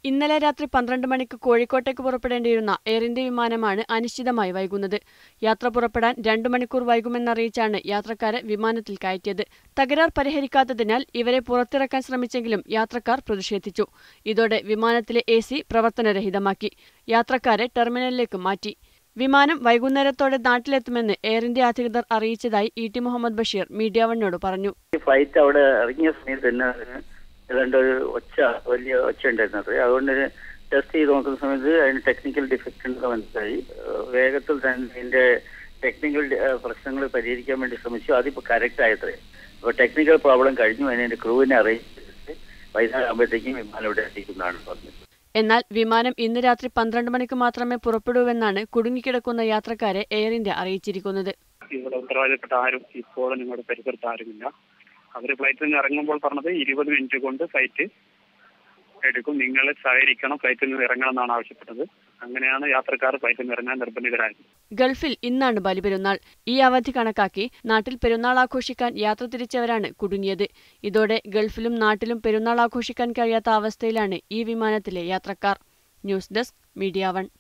ഇന്നലെ രാത്രി 12 മണിക്ക് കോഴിക്കോട്ടേക്ക് പുറപ്പെടേണ്ടിയിരുന്ന എയർ ഇന്ത്യ വിമാനമാണ് അനിശ്ചിതമായി വൈകുന്നത്. യാത്ര പുറപ്പെടാൻ 2 മണിക്കൂർ വൈകുമെന്നറിയിച്ചാണ് യാത്രക്കാരെ വിമാനത്തിൽ കയറ്റിയത്. തകരാർ പരിഹരിക്കാത്തതിനാൽ ഇവരെ പുറത്തിറക്കാൻ ശ്രമിച്ചെങ്കിലും യാത്രക്കാർ പ്രതിഷേധിച്ചു. ഇതോടെ വിമാനത്തിലെ AC പ്രവർത്തനരഹിതമാക്കി. യാത്രക്കാരെ ടെർമിനലിലേക്ക് മാറ്റി. വിമാനം വൈകുന്നേരത്തോടെ നാട്ടിലെത്തുമെന്ന് എയർ ഇന്ത്യ അധികൃതർ അറിയിച്ചതായി ET മുഹമ്മദ് ബഷീർ മീഡിയ വണ്ണോട് പറഞ്ഞു. ഫ്ലൈറ്റ് അവിടെ ഇറങ്ങിയ സമയത്ത് തന്നെ ഒരു വലിയ ഒച്ച ഉണ്ടായിരുന്നത്. അതുകൊണ്ട് ടെസ്റ്റ് ചെയ്ത് നോക്കുന്ന സമയത്ത് അതിന് ടെക്നിക്കൽ ഡിഫക്റ്റ് ഉണ്ടെന്ന് മനസ്സിലായി. വേഗത്തിൽ തന്നെ ഇതിന്റെ ടെക്നിക്കൽ പ്രശ്നങ്ങൾ പരിഹരിക്കാൻ വേണ്ടി ശ്രമിച്ചു. അതിപ്പോൾ കറക്റ്റ് ആയത്രേ. അപ്പോൾ ടെക്നിക്കൽ പ്രോബ്ലം കഴിഞ്ഞു. അതിന്റെ ക്രൂവിനെ അറിയിച്ചിട്ട് വൈകുന്നേരം ആകുമ്പോഴത്തേക്കും വിമാനം ഇവിടെ എത്തിക്കുന്നതാണ് പറഞ്ഞത്. എന്നാൽ വിമാനം ഇന്ന് രാത്രി 12 മണിക്ക് മാത്രമേ പുറപ്പെടൂവെന്നാണ് കുടുങ്ങിക്കിടക്കുന്ന യാത്രക്കാരെ എയർ ഇന്ത്യ അറിയിച്ചിരിക്കുന്നത്. ഇവിടെ ഉത്തരവാദിത്തപ്പെട്ട ആരും ഇപ്പോഴും നിങ്ങളുടെ പരിസരത്ത് ആരുമില്ല. അവര് ഫ്ലൈറ്റിൽ നിന്ന് ഇറങ്ങുമ്പോൾ പറഞ്ഞത് 20 മിനിറ്റ് കൊണ്ട് ഫ്ലൈറ്റ് എടുക്കും, നിങ്ങൾ സഹകരിക്കണം, ഫ്ലൈറ്റിൽ നിന്ന് ഇറങ്ങണം എന്നാണ് ആവശ്യപ്പെട്ടത്. അങ്ങനെയാണ് യാത്രക്കാർ ഫ്ലൈറ്റിൽ നിന്ന് ഇറങ്ങാൻ നിർബന്ധിതരായത്. ഗൾഫിൽ ഇന്നാണ് ബലിപെരുന്നാൾ. ഈ അവധി കണക്കാക്കി നാട്ടിൽ പെരുന്നാൾ ആഘോഷിക്കാൻ യാത്ര തിരിച്ചവരാണ് കുടുങ്ങിയത്. ഇതോടെ ഗൾഫിലും നാട്ടിലും പെരുന്നാൾ ആഘോഷിക്കാൻ കഴിയാത്ത അവസ്ഥയിലാണ് ഈ വിമാനത്തിലെ യാത്രക്കാർ. News desk media 1.